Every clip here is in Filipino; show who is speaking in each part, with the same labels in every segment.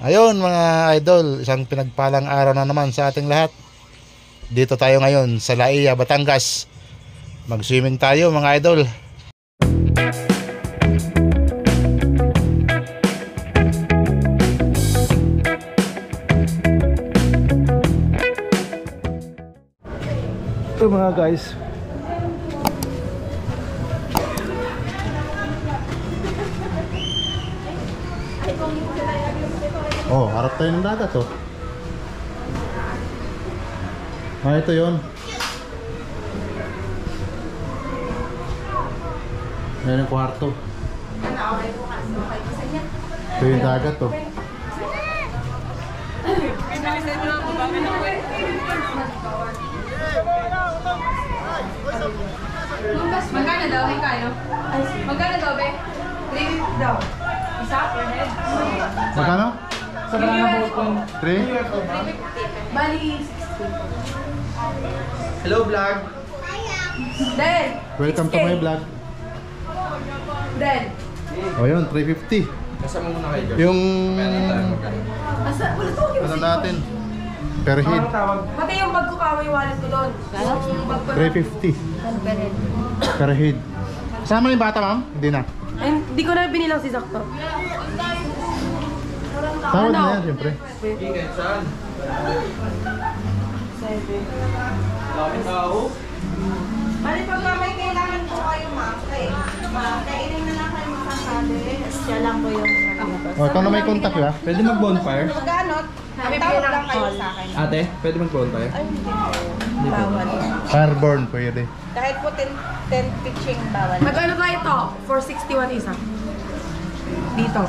Speaker 1: Ayun mga idol, isang pinagpalang araw na naman sa ating lahat. Dito tayo ngayon sa Laia, Batangas. Mag-swimming tayo mga idol. Ito mga guys, oh, harap tayo ng dagat oh. Ah, ito yun. Ayan yung kwarto. Ito yung dagat oh.
Speaker 2: Magkano daw? Kayo? Magkano daw, be? 350 daw. Isa per head?
Speaker 1: Magkano?
Speaker 3: Sa banana boat po.
Speaker 1: 3?
Speaker 2: 350. Bali, 60.
Speaker 3: Hello vlog.
Speaker 2: Den!
Speaker 1: Welcome to my vlog.
Speaker 2: Den!
Speaker 1: O yun, 350.
Speaker 3: Kasama muna kayo dyan.
Speaker 1: Yung
Speaker 2: Asa? Wala to.
Speaker 1: ano natin, per head,
Speaker 2: Pati yung bag ko kaway wallet ko doon. Yung bag ko na.
Speaker 1: 350 per head. Kasama yung bata ma'am? Hindi na.
Speaker 2: Ay, hindi ko na binilang si Sakto.
Speaker 1: Tawad na yan siyempre.
Speaker 3: Ingay saan? Dami tao.
Speaker 4: Bali, pag may kailangan po kayo, ma'am, kainin na lang kayo magsasabi. Siya lang po yung
Speaker 1: O, ikaw na may contact ba?
Speaker 3: Pwede mag-bonfire?
Speaker 4: Mag-anot, tawag lang kayo sa akin.
Speaker 3: Ate, pwede mag-bonfire?
Speaker 4: Ay, hindi po. Bawal.
Speaker 1: Fireborn pwede.
Speaker 4: Kahit po 10 pitching bawal.
Speaker 2: Magkano tayo ito? 461 isa. Dito.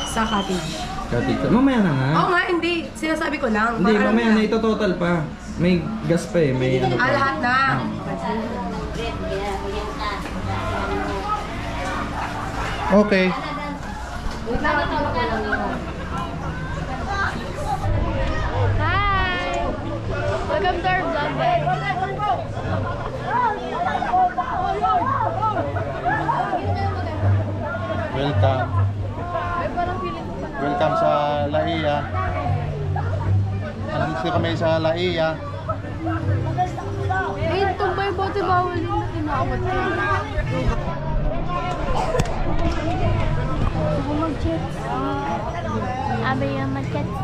Speaker 2: Sa cottage.
Speaker 3: Katito. Mamaya na nga.
Speaker 2: Oo nga, hindi. Sinasabi ko lang.
Speaker 3: Hindi,
Speaker 2: Para
Speaker 3: mamaya
Speaker 2: ano
Speaker 3: na ito total pa. May gas pa eh. May ano pa.
Speaker 2: Ah, lahat na.
Speaker 1: Okay.
Speaker 5: Hi! Welcome to our vlog, guys.
Speaker 1: Welcome. Welcome sa Laia. Nandito kami sa Laia.
Speaker 5: Eh, tumbay bote bawal din na tinawad ko. Gusto mag-chats. Abi yung mag-chats.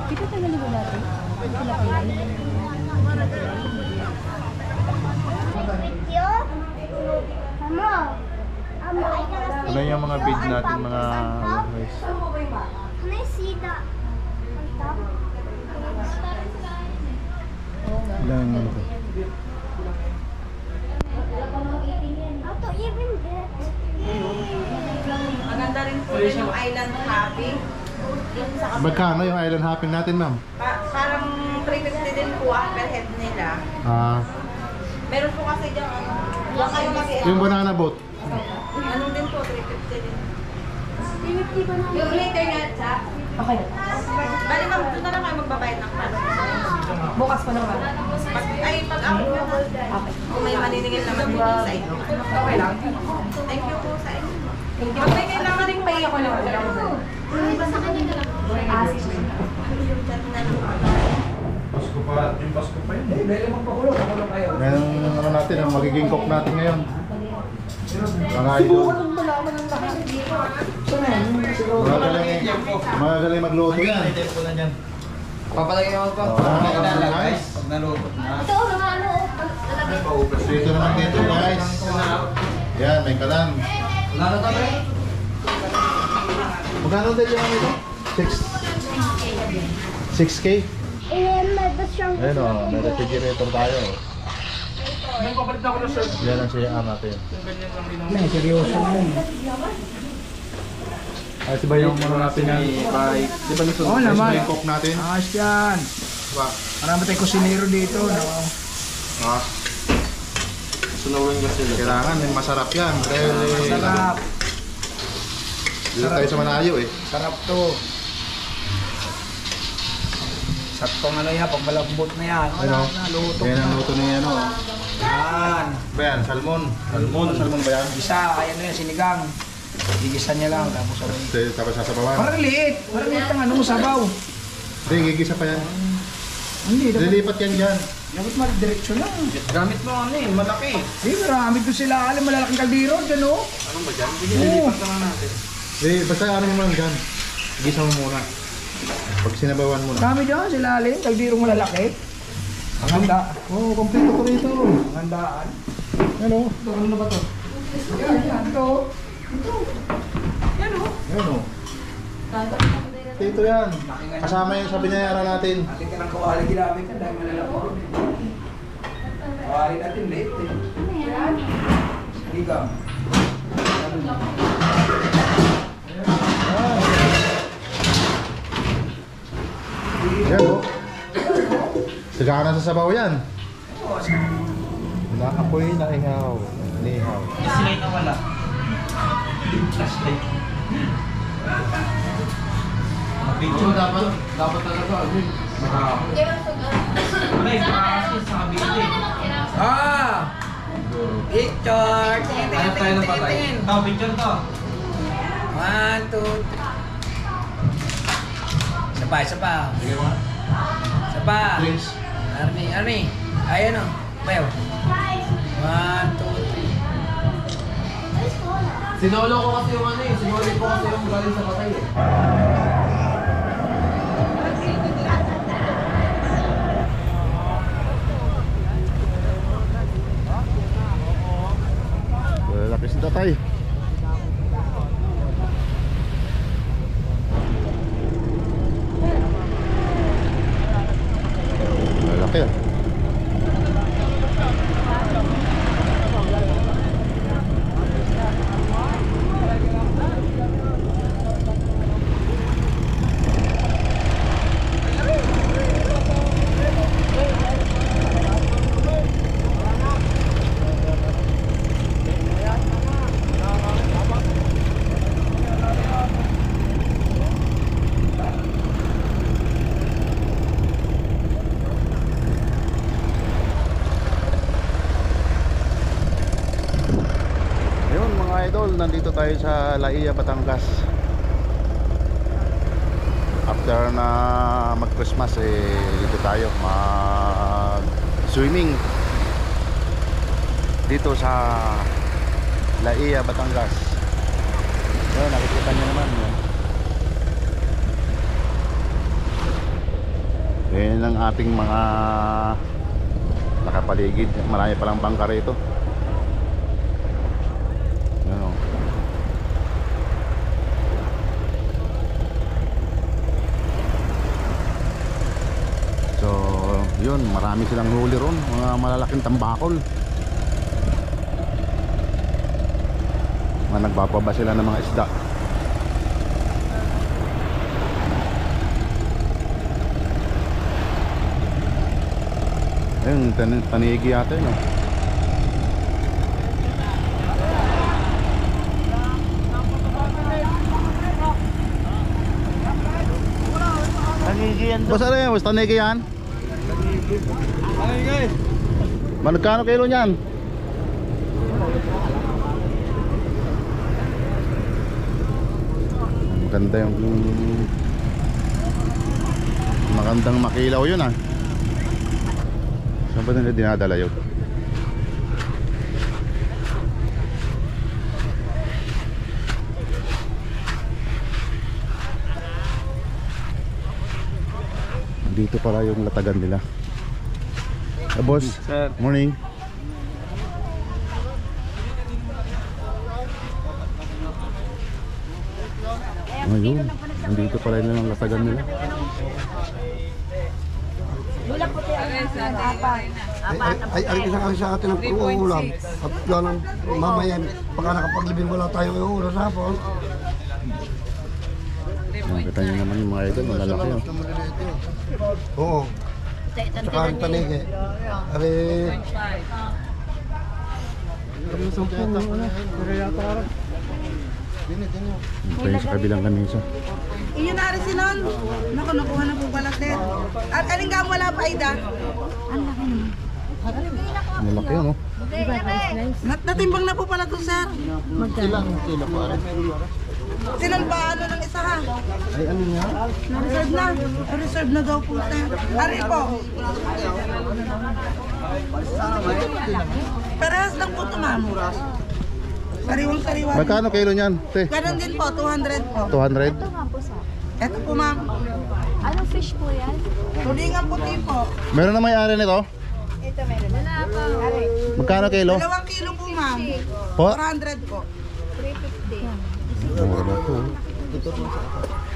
Speaker 5: Dito tayo naligo natin. Sila pilay.
Speaker 1: Ano yung mga feed natin mga guys?
Speaker 5: Can I see that on top?
Speaker 1: Ilang ano to?
Speaker 5: How to even get?
Speaker 4: Maganda rin po yun yung island happy. Yung sa
Speaker 1: Magkano yung island hopping natin ma'am?
Speaker 4: parang 350 din po ang per head nila.
Speaker 1: Ah,
Speaker 4: Meron po kasi dyan, wala kayo kasi,
Speaker 1: yung banana boat.
Speaker 4: ano din po, 350 din.
Speaker 2: Yung later na, sa? Okay.
Speaker 4: Bali, ma'am, doon na lang kayo magbabayad ng pala.
Speaker 2: Bukas pa naman.
Speaker 4: Pag-ako na.
Speaker 2: Okay.
Speaker 4: Kung may maniningil naman din sa inyo.
Speaker 2: Okay lang.
Speaker 4: Thank you po sa inyo.
Speaker 2: Thank you. Pag may kailangan din pay ako lang. Ah, sige.
Speaker 1: Pasko pa, yung Pasko pa yun. Ngayon ano natin, ang magiging cook natin ngayon. Mga idol. Magagaling magluto yan.
Speaker 3: Papalagay ako pa.
Speaker 1: Guys,
Speaker 3: Pag naluto na.
Speaker 5: Ito, mga ano,
Speaker 1: dito naman dito guys. Yan, may kalan.
Speaker 3: Wala na tayo.
Speaker 1: Magkano din yung ano ito? 6K? Ayun o, may refrigerator tayo. Yan ang siya natin.
Speaker 3: May seryoso mo.
Speaker 1: Ay, ba yung ano natin yan? Di ba nito?
Speaker 3: Oo naman.
Speaker 1: Yung cook natin?
Speaker 3: Ayos yan.
Speaker 1: Diba?
Speaker 3: Marami tayong kusinero dito. No?
Speaker 1: Ah. Sunawin ka sila. Kailangan, may masarap yan. Dahil
Speaker 3: Sarap.
Speaker 1: dito tayo sa Manayo eh.
Speaker 3: Sarap to. Saktong ano yan, pag malambot na yan.
Speaker 1: Ano?
Speaker 3: Naluto.
Speaker 1: Yan ang luto niya, ano?
Speaker 3: Yan.
Speaker 1: Ba yan? Salmon? Salmon ba yan?
Speaker 3: Gisa, ayan na yan, sinigang. Gigisa niya lang, tapos ano.
Speaker 1: Tapos sasabawan?
Speaker 3: Parang liit ang ano, sabaw.
Speaker 1: Hindi, gigisa pa yan.
Speaker 3: Hindi, dapat,
Speaker 1: Lilipat yan dyan.
Speaker 3: dapat malidireksyon lang.
Speaker 6: Gamit mo ano eh, malaki.
Speaker 3: Hindi, marami doon sila, alam, malalaking kaldero dyan, oh.
Speaker 6: Ano ba dyan? Sige,
Speaker 3: Oo.
Speaker 6: lilipat na natin.
Speaker 1: Basta ano mo lang dyan. Gisa mo muna. Pag sinabawan mo na.
Speaker 3: Dami dyan, sila alim, kalderong malalaki. Ang handa.
Speaker 1: Oo, kompleto ko rito.
Speaker 3: Ang handaan.
Speaker 1: Ano?
Speaker 3: Ano na ba to? Yan, ito. Yan, oh.
Speaker 1: Ano? Dito yan. Kasama yung sa binayaran natin.
Speaker 3: Ating ka ng kawali ginamit ka dahil malalaki. Kawali natin late eh. Sinigang.
Speaker 1: Yan o. Sagana sa sabaw yan. Naapoy na ihaw. Nihaw.
Speaker 6: Sila na wala. Flashlight. Picture dapat talaga ano eh. Wala yung kasi sa kabila eh.
Speaker 3: Picture!
Speaker 6: Hanap tayo ng patay. Ito, picture to.
Speaker 3: 1, 2, 3. Isa pa.
Speaker 6: Sige mo.
Speaker 3: Isa pa.
Speaker 6: Drinks.
Speaker 3: Army. Ayan o. Bayo. 1, 2, 3.
Speaker 6: Sinolo ko kasi yung ano eh. Sinolo ko kasi yung galing sa patay eh.
Speaker 1: Lalaki si tatay. Lalaki ah. Ayun mga idol, nandito tayo sa Laia, Batangas. After na mag-Christmas dito tayo mag-swimming dito sa Laia, Batangas. Ayun, nakikita nyo naman yun. Yan ang ating mga nakapaligid. Marami palang bangka rito. Ano? So, yun, marami silang huli ron, mga malalaking tambakol. Mga nagbababa sila ng mga isda. Ayun, tanigi yata yun, oh. Boss, ano yan? Boss, tanigi yan? Magkano kilo niyan? Maganda yung magandang makilaw yun ah. Saan ba nila dinadala yun? Dito pala yung latagan nila. Boss,
Speaker 6: Sir.
Speaker 1: morning. Ayun, nandito pala yung latagan nila.
Speaker 7: Ay, isa kasi sa atin ang pag-uulam. At yan ang mamayan, baka nakapaglibing wala tayo ng ulam sa hapon.
Speaker 1: Nakita nyo naman yung mga idol, malalaki oh.
Speaker 7: Oo. Tsaka ang tanigi. Ari...
Speaker 1: Ito yung sa kabilang kanisa.
Speaker 4: Iyon na rin sinon. Naku, nakuha na po balat din. Aling ka wala pa, Aida?
Speaker 1: Malaki yun, oh.
Speaker 4: Natimbang na po pala to, sir. Sinan ba ano ng isa ha?
Speaker 7: Ay, ano nga?
Speaker 4: Na-reserve na. Na-reserve na daw po, sir. Ari po. Parehas lang po ito, ma'am. Sariwang-sariwa.
Speaker 1: Magkano kilo niyan, te?
Speaker 4: Ganon din po, 200 po.
Speaker 1: 200?
Speaker 5: Ito nga po, sir.
Speaker 4: Ito po, ma'am.
Speaker 5: Anong fish po yan?
Speaker 4: Tulingan puti po.
Speaker 1: Meron na may-ari nito?
Speaker 5: Ito meron. Wala pa.
Speaker 1: Magkano kilo?
Speaker 4: 2 kilo po, ma'am.
Speaker 1: Po?
Speaker 4: 400 po.
Speaker 5: 350.
Speaker 1: Mura to.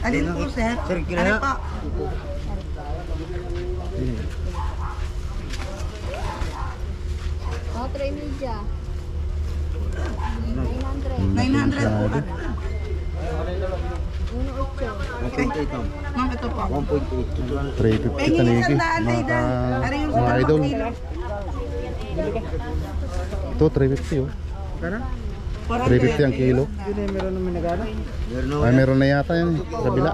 Speaker 4: Alin po, sir? Ano po?
Speaker 5: Oh, tray media. 900.
Speaker 4: 900 po.
Speaker 1: Grabe.
Speaker 5: 1.8.
Speaker 4: Ma'am, ito po.
Speaker 1: 350
Speaker 4: Pengi
Speaker 1: tanigi.
Speaker 4: isang daan, Aida. Ari yung
Speaker 1: Mga idol.
Speaker 4: kilo.
Speaker 1: Ito, 350 oh. 350 ang kilo. Ay, meron na yata yan sa bila.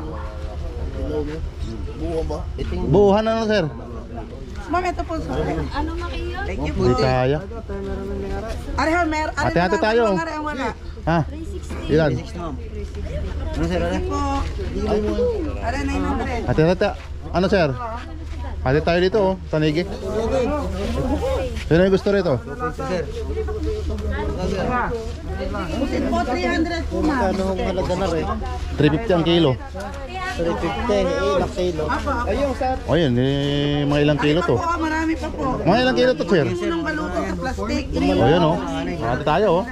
Speaker 1: Buuhan na sir.
Speaker 4: Ma'am, ito po, sir.
Speaker 5: Ano makiyon?
Speaker 4: Thank you
Speaker 1: Hindi
Speaker 4: po.
Speaker 1: kaya.
Speaker 4: Ari, mer.
Speaker 1: Hati-hati tayo.
Speaker 4: Ari, ang wala.
Speaker 1: Ha?
Speaker 5: 360.
Speaker 1: Ilan?
Speaker 4: Ito po. Ari, 900.
Speaker 1: Hati-hati. Ano sir? Hati tayo dito oh. Tanigi. Sino yung gusto rito?
Speaker 4: Pusit po, 300 po, ma'am.
Speaker 1: 350 ang kilo.
Speaker 4: Apo,
Speaker 1: O yun, eh, mga ilang kilo to.
Speaker 4: po, marami pa po.
Speaker 1: Mga ilang kilo to sir?
Speaker 4: Unang baluto sa plastic.
Speaker 1: O yun oh. Hati tayo oh.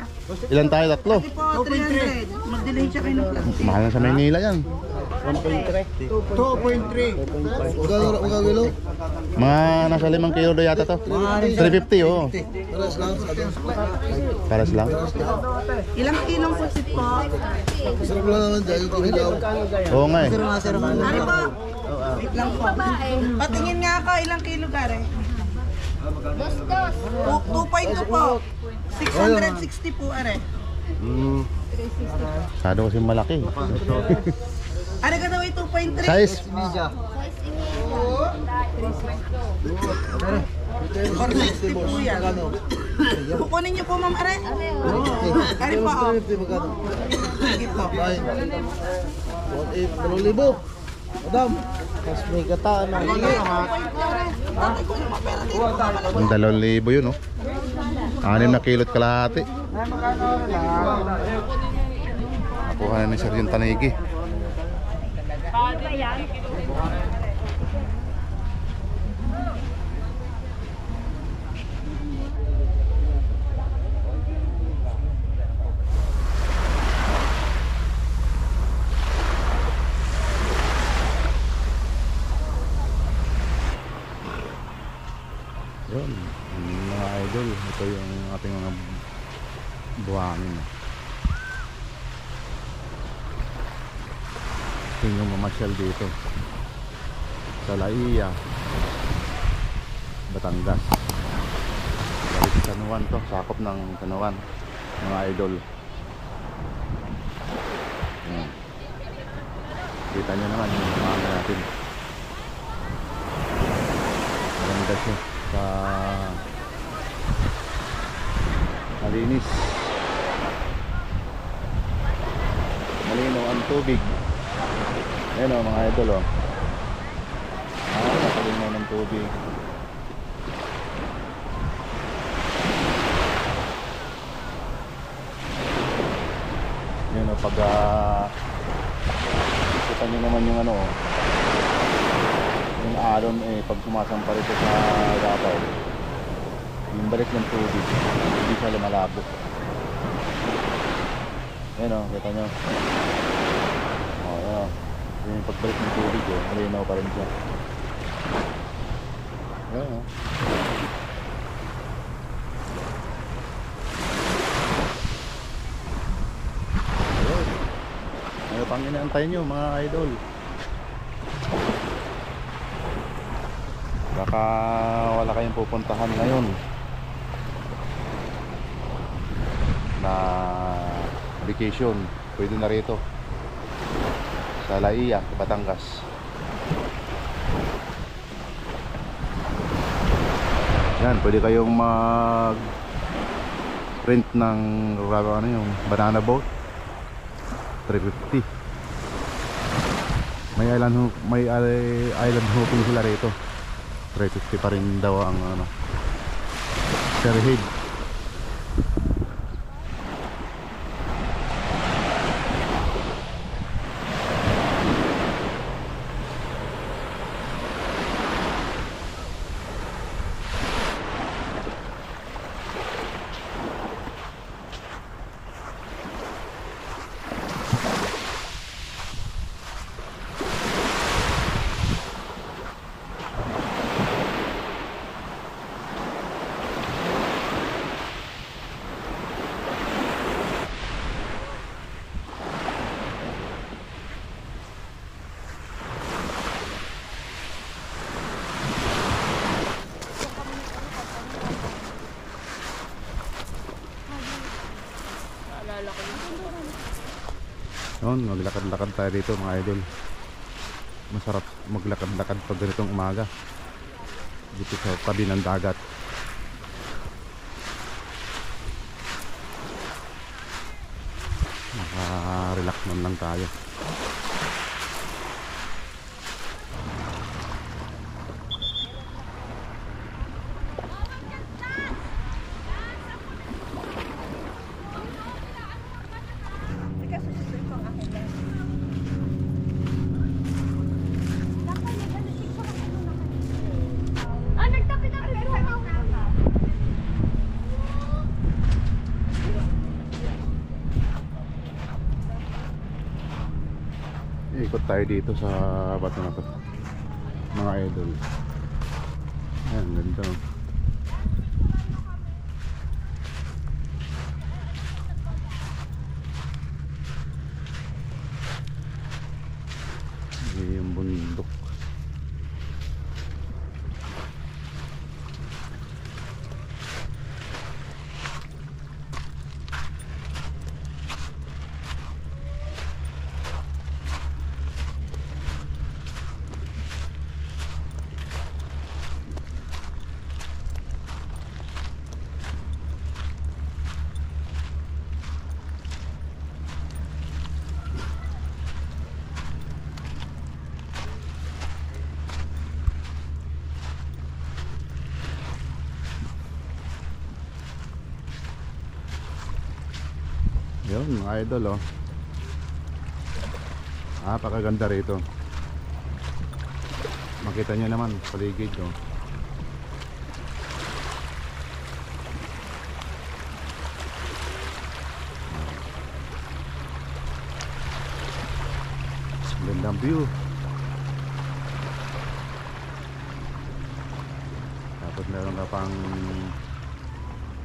Speaker 1: Ilan tayo? Tatlo.
Speaker 4: Ito po, 300. Mag-delay siya kayo ng plastic.
Speaker 1: Mahal na sa Maynila yan.
Speaker 7: 2.3. Magkano kilo?
Speaker 1: Mga nasa 5 kilo daw yata to. 350 oh.
Speaker 7: Paras lang.
Speaker 1: Paras lang.
Speaker 4: Ilang kilong pusit po?
Speaker 7: Sarap lang naman dyan yung kinilaw.
Speaker 1: Oo nga eh.
Speaker 4: Ari po. Wait lang po. Patingin nga ako, ilang kilo gare?
Speaker 5: Dos.
Speaker 4: 2.2 po. 660 po, are.
Speaker 1: Sado kasi malaki.
Speaker 4: Are ka daw ay 2.3.
Speaker 1: Size?
Speaker 4: 460 po yan. Kukunin niyo po, ma'am, are. Are po, oh. Sige po.
Speaker 7: Madam, mas may kataan na.
Speaker 1: Ang 2,000 yun oh. 6 na kilot kalahati. Nakuha na ni Sir yung tanigi. Yun, mga idol, ito yung ating mga buhangin. Gusto nyo mamasyal dito sa Laia, Batangas. Balik sa Tanuan to, sakop ng Tanuan, mga idol. Yan. Kita nyo naman yung mga natin. Maganda siya sa malinis, malinaw ang tubig. Ayan o mga idol o, nakalinaw ng tubig. Yan o, pag kita nyo naman yung ano o, yung alon eh, pag sumasampa rito sa Davao, yung balik ng tubig hindi siya lumalabo. Ayan o, kita nyo. O, ayan o, yung pagbalik ng tubig o, malinaw pa rin siya. Ayan o. Ayan. Ano pang inaantay nyo mga idol? Baka wala kayong pupuntahan ngayon na vacation, pwede na rito sa Laia, Batangas. Yan, pwede kayong mag rent ng ano yung banana boat. 350. May island hopping sila rito. 350 pa rin daw ang ano per head. Noon, maglakad-lakad tayo dito mga idol. Masarap maglakad-lakad pag ganitong umaga dito sa tabi ng dagat. Naka-relax naman lang tayo. Ikot tayo dito sa bato na to mga idol. Ayan, ganda. Yung bundok. Yun mga idol, oh. Napakaganda rito. Makita nyo naman paligid, oh. Gandang view. Tapos meron ka pang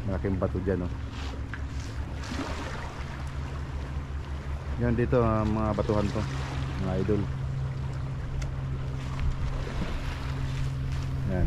Speaker 1: malaking bato dyan, oh. Yan dito mga batuhan to mga idol. Yan.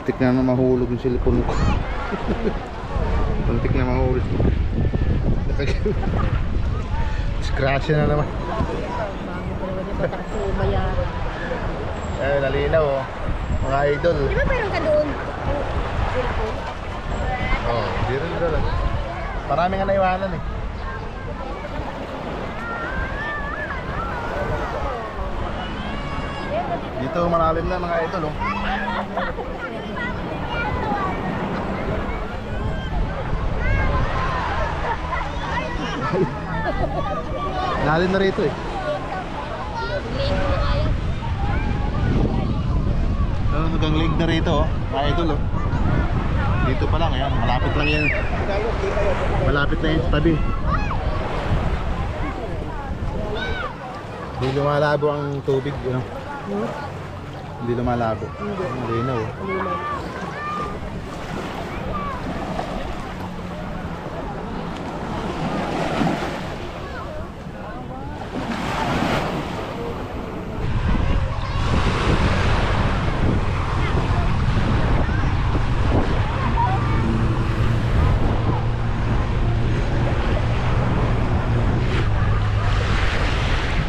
Speaker 1: Muntik na mahulog yung cellphone ko. Muntik na mahulog. Scratch na naman. Eh, nalinaw, oh. Mga idol.
Speaker 5: Di ba meron ka doon?
Speaker 1: Oh, di rin doon. Marami nga naiwanan eh. Dito malalim na mga idol, oh. Lalim na rito eh. Hanggang leg na rito, oh. Mga idol, oh. Dito pa lang, ayan, malapit lang yan. Malapit na yan sa tabi. Hindi lumalabo ang tubig, ano? Hindi lumalabo. Linaw.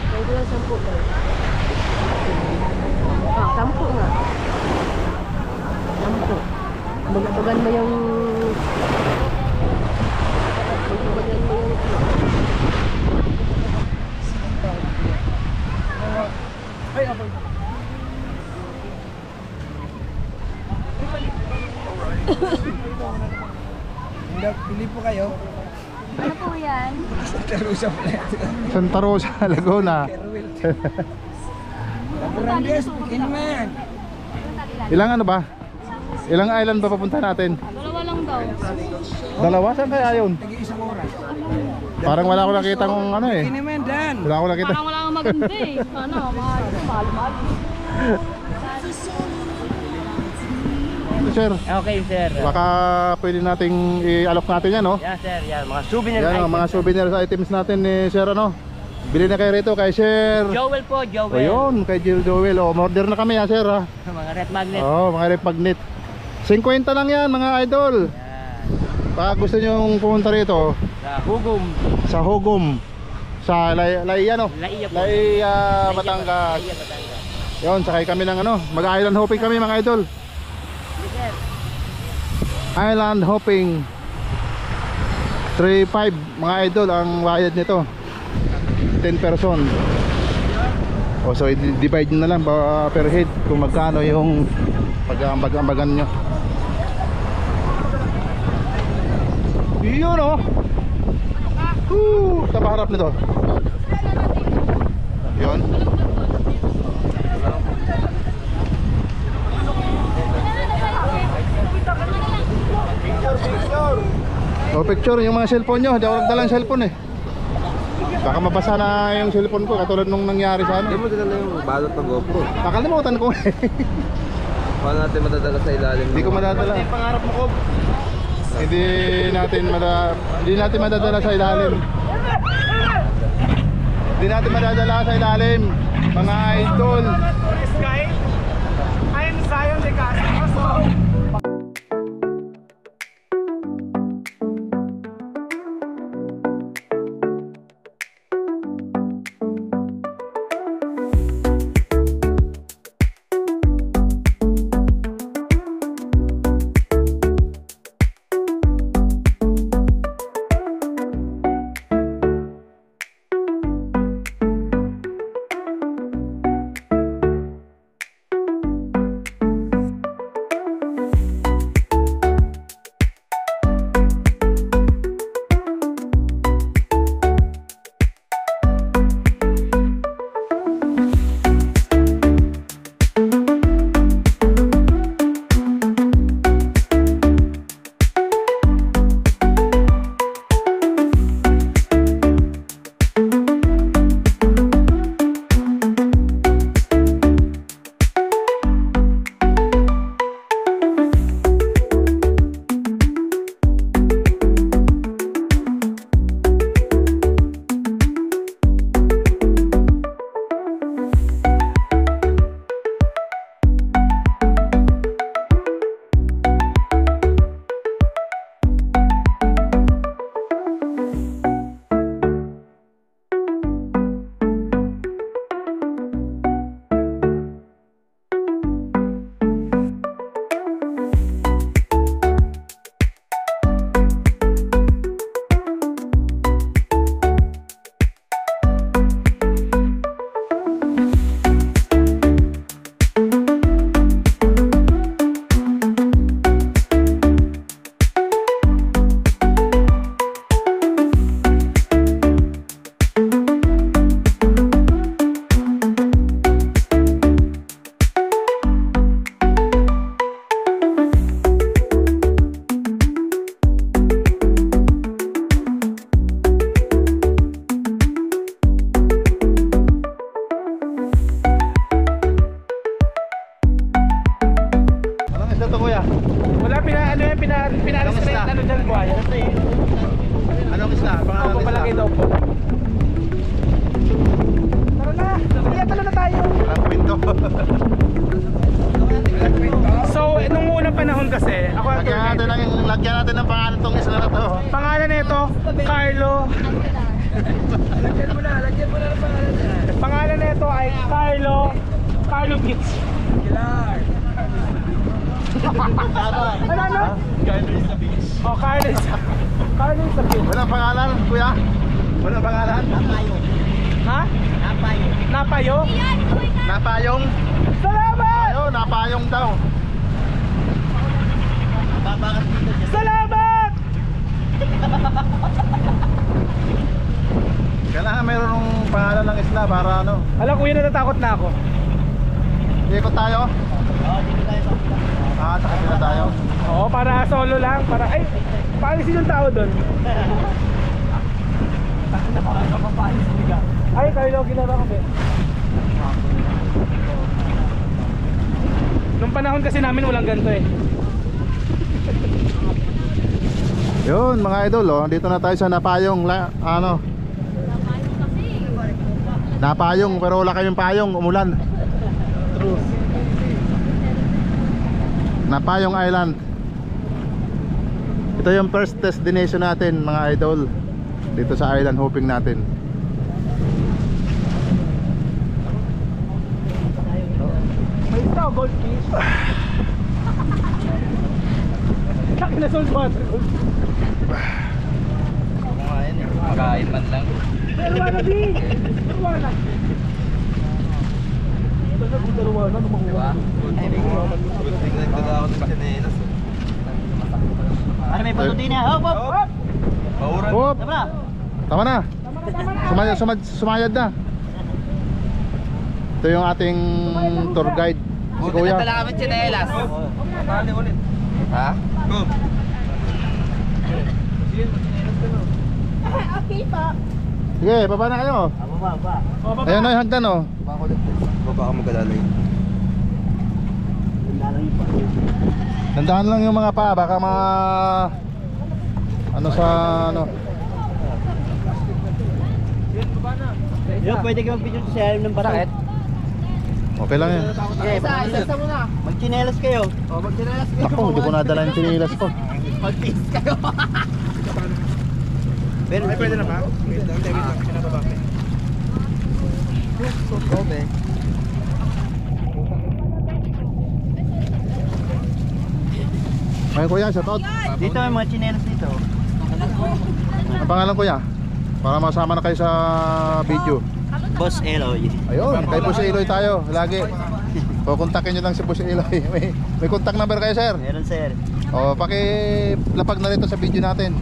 Speaker 5: Pwede lang 10 ba? Ah, 10 nga. 10. Magtugan mo yung... Magtugan mo yung...
Speaker 3: Pili po kayo.
Speaker 5: Ano po yan?
Speaker 3: Tarusa po na.
Speaker 1: Santa Rosa, Laguna.
Speaker 3: Tapurandes, begin man.
Speaker 1: Ilang ano ba? Ilang island ba papunta natin?
Speaker 5: Dalawa lang daw.
Speaker 1: Dalawa? Saan kaya yun?
Speaker 3: Tag-iisang oras.
Speaker 1: Parang wala ko nakita kung ano eh.
Speaker 3: Begin man, Dan.
Speaker 1: Wala ko nakita.
Speaker 5: Parang wala kang maganda eh. Ano, mahal-mahal.
Speaker 1: Sir,
Speaker 8: Okay, sir.
Speaker 1: baka pwede nating i-alok natin yan, no?
Speaker 8: Yan, sir. Yan, mga souvenir
Speaker 1: Yan ang mga souvenirs items natin ni Sir, ano? Bili na kayo rito kay Sir.
Speaker 8: Joel po,
Speaker 1: O
Speaker 8: Joel.
Speaker 1: yun, kay Jill Joel. O, order na kami ha, Sir, ha?
Speaker 8: Mga red magnet.
Speaker 1: Oo, mga rep magnet. 50 lang yan, mga idol.
Speaker 8: Yan.
Speaker 1: Baka gusto nyo pumunta rito
Speaker 8: Sa Hugum.
Speaker 1: sa Hugum, sa Laiya, no?
Speaker 8: Laiya po.
Speaker 1: Laiya, Batangas.
Speaker 8: Laiya, Batangas.
Speaker 1: Yun, sakay kami ng ano, mag-island hopping kami, mga idol.
Speaker 8: Yes, sir.
Speaker 1: Island hopping 3.5 mga idol ang bayad nito, 10 person. O so i-divide nyo na lang per head kung magkano yung pag-ambagan nyo. Yun o, sa paharap nito. Yun. O picture yung mga cellphone nyo. Hindi ako nagdalang cellphone eh. Baka mabasa na yung cellphone ko katulad nung nangyari sa ano.
Speaker 6: Hindi mo dinala yung balot ng GoPro.
Speaker 1: Nakalimutan ko eh.
Speaker 6: Paano natin madadala sa ilalim?
Speaker 1: Hindi ko madadala.
Speaker 8: Pangarap mo ko.
Speaker 1: Hindi natin madadala sa ilalim. Hindi natin madadala sa ilalim. Mga idol.
Speaker 3: Sky, ayun sayang de casa.
Speaker 9: Wala, pinalis na yung ano dyan, buhaya.
Speaker 1: Anong isla? Pangalan
Speaker 9: Opo,
Speaker 1: ng
Speaker 9: palagi
Speaker 1: isla?
Speaker 9: daw po. Tara na! Kaya tala na tayo!
Speaker 1: Ang kwento.
Speaker 9: So, nung unang panahon kasi, ako ang
Speaker 1: Lagyan natin ng pangalan tong isla na to.
Speaker 9: pangalan nito, Carlo.
Speaker 3: Lagyan mo na ng pangalan niya.
Speaker 9: Pangalan nito ay Carlo Beach.
Speaker 3: Kilar.
Speaker 9: Ano?
Speaker 1: Carlo is the beach.
Speaker 9: Oh, Carlo is the Beach.
Speaker 1: Walang pangalan, kuya? Walang pangalan?
Speaker 9: Ha? Napayo?
Speaker 1: Napayong?
Speaker 9: Salamat!
Speaker 1: Ayaw, napayong daw.
Speaker 9: Salamat!
Speaker 1: Kailangan mayroon ng pangalan ng isla para ano.
Speaker 9: Alam ko yun, natatakot na ako.
Speaker 1: Ikot tayo? Takot na tayo.
Speaker 9: Oo, para solo lang. Ay, paalisin yung tao doon. Ay, Carlo, ginawa kami. Nung panahon kasi namin walang ganito eh.
Speaker 1: Yun mga idol, oh, dito na tayo sa Napayong Napayong pero wala kayong payong, umulan. Napayong Island. Ito yung first destination natin mga idol, dito sa island hopping natin.
Speaker 9: May isa, goldfish. Laki na salt water.
Speaker 6: Magain man lang.
Speaker 9: Pero wala din. Wala.
Speaker 6: Diba? Good thing nagdala ako ng chinelas.
Speaker 8: Ano may bato din na? Hop, hop!
Speaker 9: Hop!
Speaker 6: Bauran.
Speaker 1: Hop!
Speaker 8: Tama!
Speaker 1: Tama na. Sumayad na. Ito yung ating tour guide, si Kuya.
Speaker 6: Nagdala kami chinelas. Tali ulit. Ha? Go.
Speaker 4: Okay po.
Speaker 1: Sige, baba na kayo.
Speaker 8: Baba.
Speaker 1: Ayan na yung hagdan, oh.
Speaker 6: Baba ka magalalay.
Speaker 1: Dandahan lang yung mga paa, baka
Speaker 8: Yo, pwede kayo mag-video sa ilalim ng bato.
Speaker 1: okay lang yan.
Speaker 8: Isa muna. Mag-chinelas kayo. O, mag-chinelas kayo.
Speaker 1: Ako, hindi ko nadala yung chinilas ko.
Speaker 8: Mag-peace kayo. Pero pwede na ba?
Speaker 6: Wait lang, pinababa ko.
Speaker 8: Kobe.
Speaker 1: Ay Kuya, shoutout.
Speaker 8: Dito may mga chinelas dito.
Speaker 1: Ang pangalan Kuya? Para masama na kayo sa video.
Speaker 8: Boss Eloy.
Speaker 1: Ayun, kay Boss Eloy tayo, lagi. Kukontakin nyo lang si Boss Eloy. May contact number kayo, sir?
Speaker 8: Meron sir.
Speaker 1: O, pakilapag na rito sa video natin.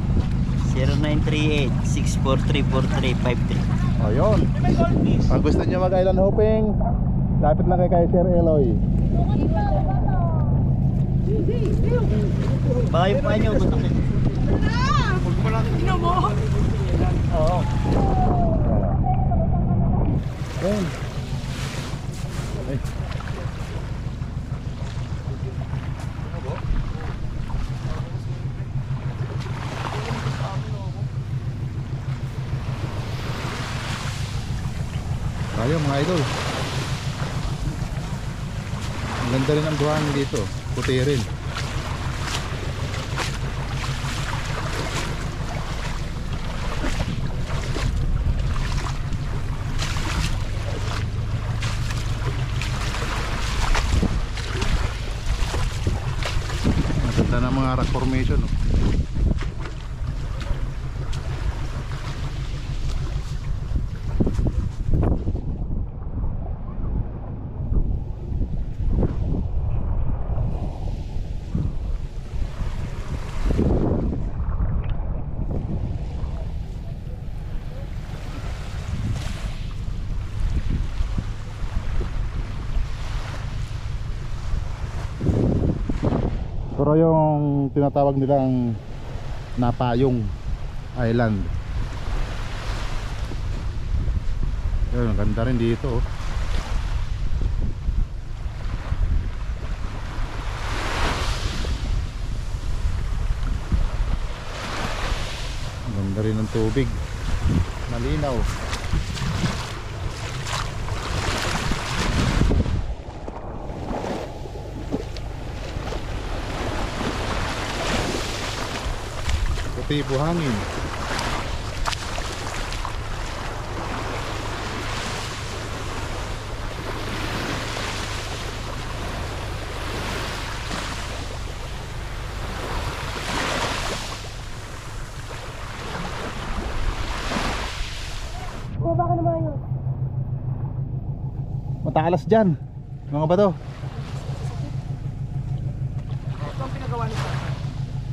Speaker 8: 0938-643-4353.
Speaker 1: Ayun. Pag gusto nyo mag-island hopping, lapit lang kay Sir Eloy.
Speaker 8: Baka yung paa nyo, masakit. Oo.
Speaker 1: Ayun. Ay. Tayo mga idol. Ang ganda rin ang buhangin dito. Puti rin. Ang ganda ng mga rock formation, oh. Pero yung tinatawag nilang Napayong Island. Ayun, ganda rin dito, oh. Ganda rin ng tubig. Malinaw. Puti buhangin. Matalas dyan mga bato.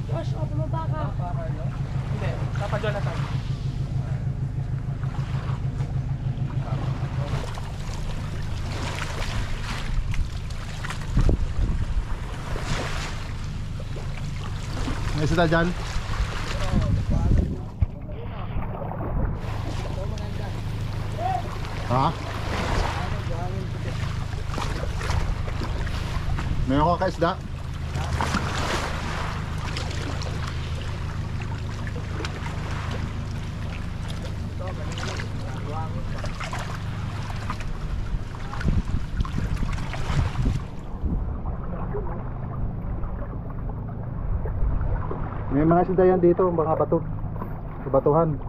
Speaker 5: Josh, bumaba ka.
Speaker 9: Hindi, Papa Jonathan.
Speaker 1: May isda dyan. Ha? May ako ka-isda? May mga isda yan dito, mga bato. Sa batuhan.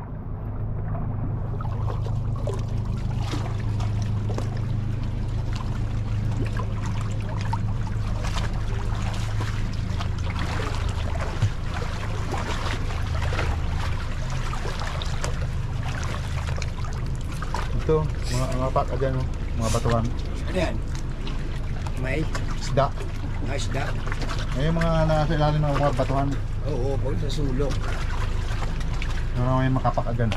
Speaker 1: Ito, mga paka dyan, mga batuhan.
Speaker 3: Ano yan? May
Speaker 1: Isda.
Speaker 3: isda.
Speaker 1: May mga nasa ilalim ng mga batuhan.
Speaker 3: Oo, pag sa sulok.
Speaker 1: May makapak dyan.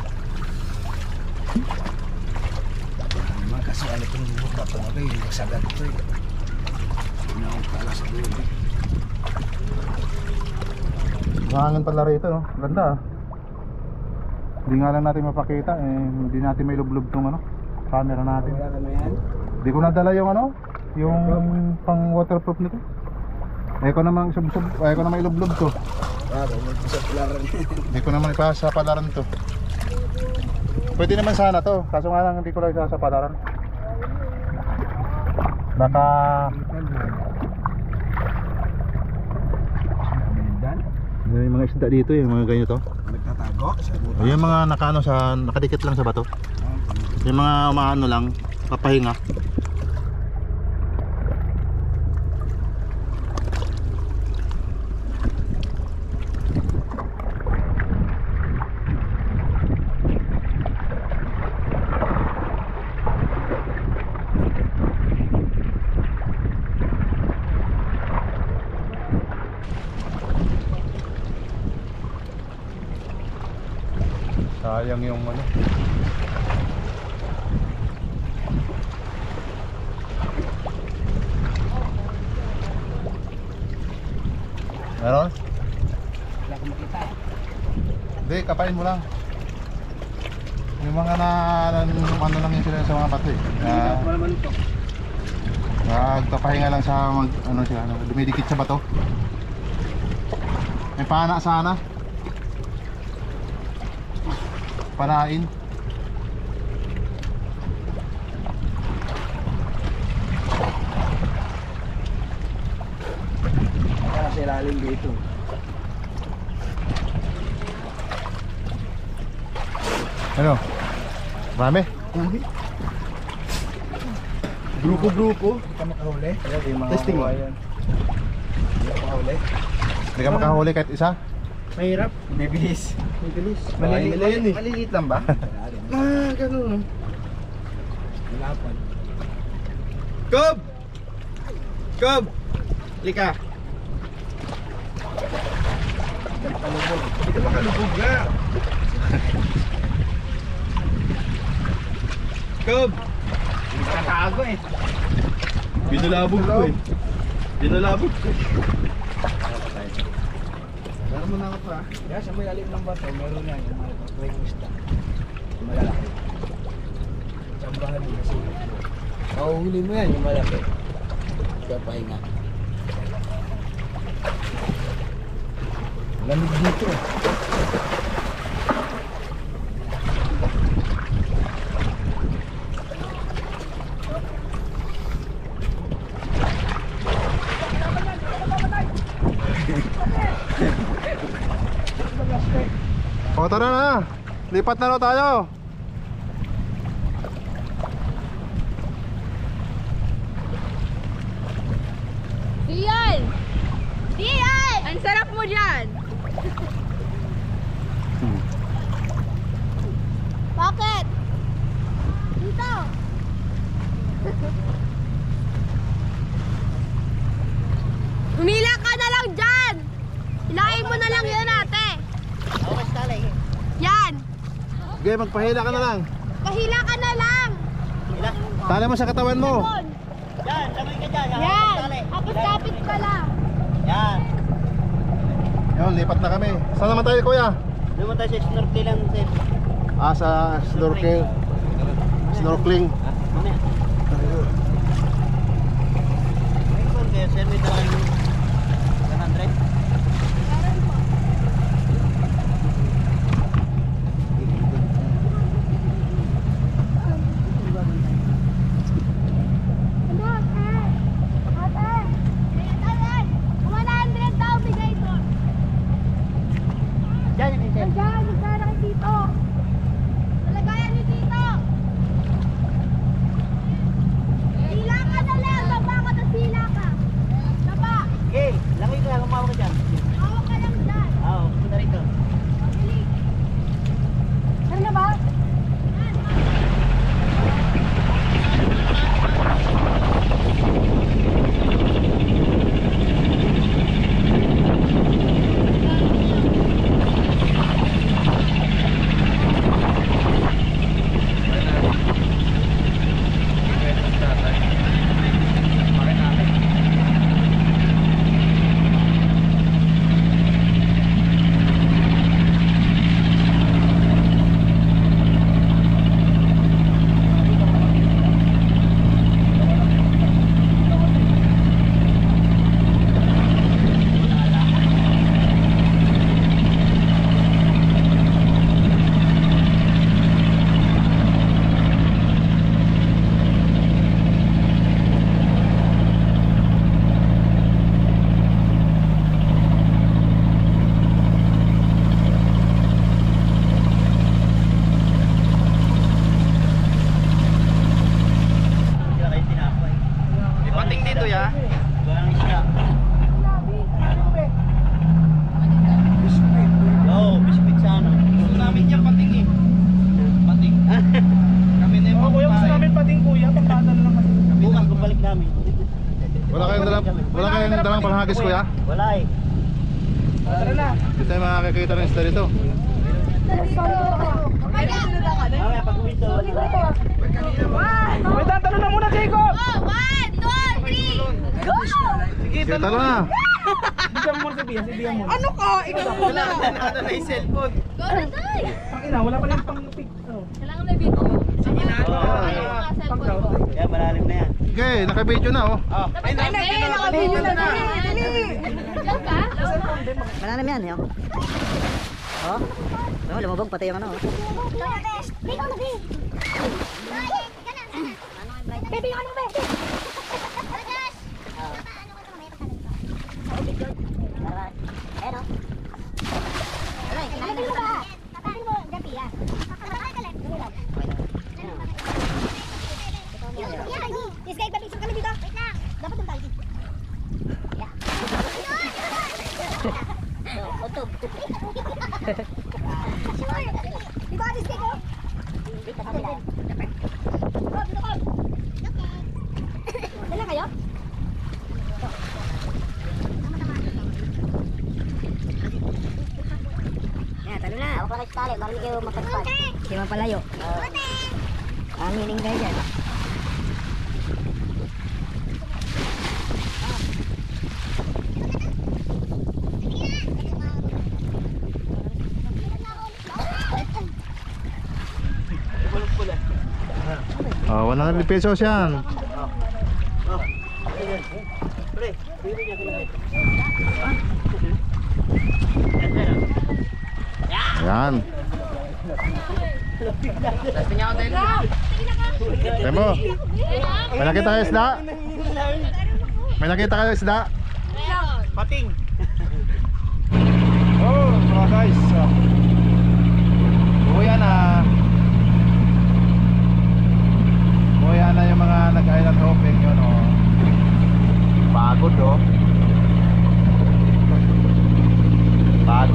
Speaker 3: Naman kasi ano itong bubok na ito na ito, yung sagad ito eh. Hindi na akong pala sa loob eh.
Speaker 1: Mahangin pala rito, no? Ganda ah. Hindi nga lang natin mapakita eh, hindi natin may lublob tong ano, camera natin.
Speaker 3: Wala ka na yan?
Speaker 1: Hindi ko nadala yung ano, yung pang waterproof nito. Ayoko namang ayoko namang ilublob to.
Speaker 3: Mag-isap pala rin.
Speaker 1: Hindi ko naman ipasa palaran to. Pwede naman sana to, kaso nga lang hindi ko lang ipasa palaran. Baka may mga isda dito, yung mga ganito.
Speaker 3: Nagtatago sa buta.
Speaker 1: Yung mga nakaano sa nakadikit lang sa bato. Yung mga umaano lang, papahinga. Sayang yung ano. Meron?
Speaker 3: Wala akong makita eh.
Speaker 1: Hindi, kapain mo lang. Yung mga ano lang yung sila sa mga bato eh.
Speaker 3: Wala naman ito.
Speaker 1: Nagpapahinga lang sa ano siya, dumidikit sa bato. May pana sana. Panain.
Speaker 3: Kaya sa ilalim dito.
Speaker 1: Ano? Marami?
Speaker 3: Grupo-grupo. Hindi ka makahuli. Testing mo. Hindi ka makahuli.
Speaker 1: Hindi ka makahuli kahit isa?
Speaker 3: Mahirap. Bibilis. Bibilis. Maliliit lang ba? Ganun. Malapan. Cob! Cob! Lika! Hindi ka makalubog. Hindi ka makalubog nga! Cob! Nakatago eh. Binulabog ko eh. Binulabog ko. Meron mo na ako pa. Yan, sa may lalim ng bato, meron yan. Yung mga isda. Malalaki. Sambahan mo kasi. Mahuhuli mo yan, yung malaki. Kaya pahinga. Lamig dito.
Speaker 1: O tara na, lipat na tayo.
Speaker 2: Diyan! Diyan! Ang sarap mo dyan! Bakit? Dito! Umila ka na lang dyan! Ilain mo na lang yan, ate! Yan!
Speaker 1: Sige, magpahila ka na lang.
Speaker 2: Pahila ka na lang!
Speaker 1: Tali mo sa katawan mo.
Speaker 8: Yan, lamay ka dyan.
Speaker 2: Yan! Tapos kapit ka lang!
Speaker 8: Yan.
Speaker 1: Yun, lipat na kami. Saan naman tayo, kuya?
Speaker 8: Naman tayo sa snorkeling, sir.
Speaker 1: Ah, sa snorkeling.
Speaker 8: Mamaya. May phone kayo, sir. May dala kayong 100. Okay, lamay ka lang. Umawa ka dyan. Oo, punta rito.
Speaker 1: Wala kayong dalang panghagis, kuya?
Speaker 8: Wala eh.
Speaker 9: Tara na.
Speaker 1: Hindi tayo makakakita ng isda dito.
Speaker 8: Mamaya pag uwi to.
Speaker 9: Wait, tanong na muna, Jacob!
Speaker 2: 1, 2, 3, go!
Speaker 9: Sige,
Speaker 1: Sige, talo na.
Speaker 9: Bigyan mo muna si Bia mo.
Speaker 4: Ano ka? Ikaw muna.
Speaker 8: na yung cellphone.
Speaker 2: Go na tayo!
Speaker 9: Pakina, wala pa lang pang-pick.
Speaker 2: Kailangan na video. Sige na.
Speaker 8: Yan, malalim na yan.
Speaker 1: Okay, naka-video na, oh.
Speaker 2: Ay, naka-video na. Diyan ka?
Speaker 8: Malalim yan, yun. Oh, no, lumabog pati yung ano.
Speaker 2: Baby, ano ba? Iskay, papicture kami dito. Wait lang. Dapat yung tayo. Otob. Dito ka, iskay ko. Dito ka. Dito ka. Dala kayo? Yan, talo na. Ako pa nagtali. Marami kayo magpagpag. Hindi man palayo. Amining kayo dyan.
Speaker 1: Oh, 100 pesos yan.
Speaker 8: Pre, bili niya kila.
Speaker 1: Ayan. Temo, may nakita kayo isda? May nakita kayo isda?
Speaker 8: Pating.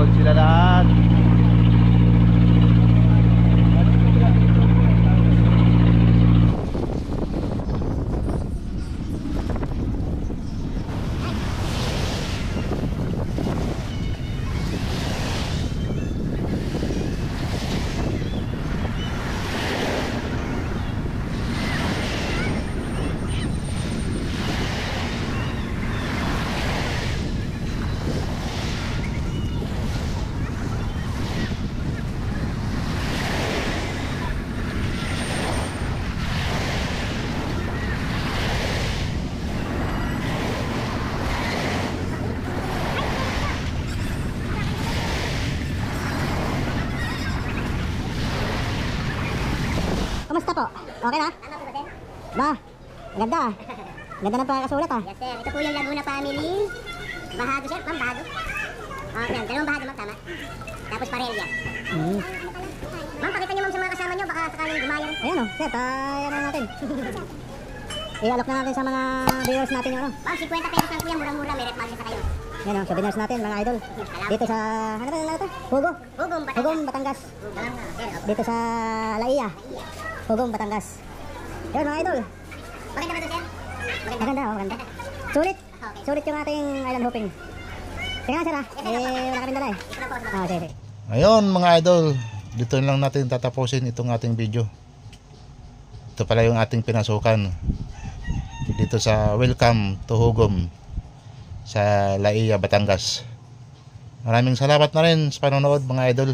Speaker 1: Pagod sila lahat.
Speaker 8: Kamusta po? Okay na? Ba? Ganda ah. Ganda ng pagkakasulat ah.
Speaker 10: Yes sir, ito po yung Laguna Family. Bahado sir, ma'am, bahado. Yan, dalawang bahado ma'am, tama. Tapos parelya. Ma'am, pakita niyo ma'am sa mga kasama niyo, baka sakaling gumaya rin.
Speaker 8: Ayan o, sir, tayo na natin. I-alok na natin sa mga viewers natin yung ano.
Speaker 10: Ma'am, 50 pesos lang po yan, murang-mura, may rep magnet sa kayo.
Speaker 8: Yan o, souvenirs natin mga idol. Dito sa, ano ba yung ito? Hugo.
Speaker 10: Hugong, Batangas.
Speaker 8: Hugong, Batangas. Dito sa Laia. Hugong, Batangas. Yan mga idol.
Speaker 10: Maganda ba ito sir?
Speaker 8: Maganda oh, maganda. Sulit. Sulit yung ating island hopping. Tingnan sir ah. Wala kami dala eh. Sige.
Speaker 1: Ayun mga idol, dito lang natin tatapusin itong ating video. Ito pala yung ating pinasukan dito sa Welcome to Hugom sa Laia, Batangas. Maraming salamat na rin sa panonood mga idol.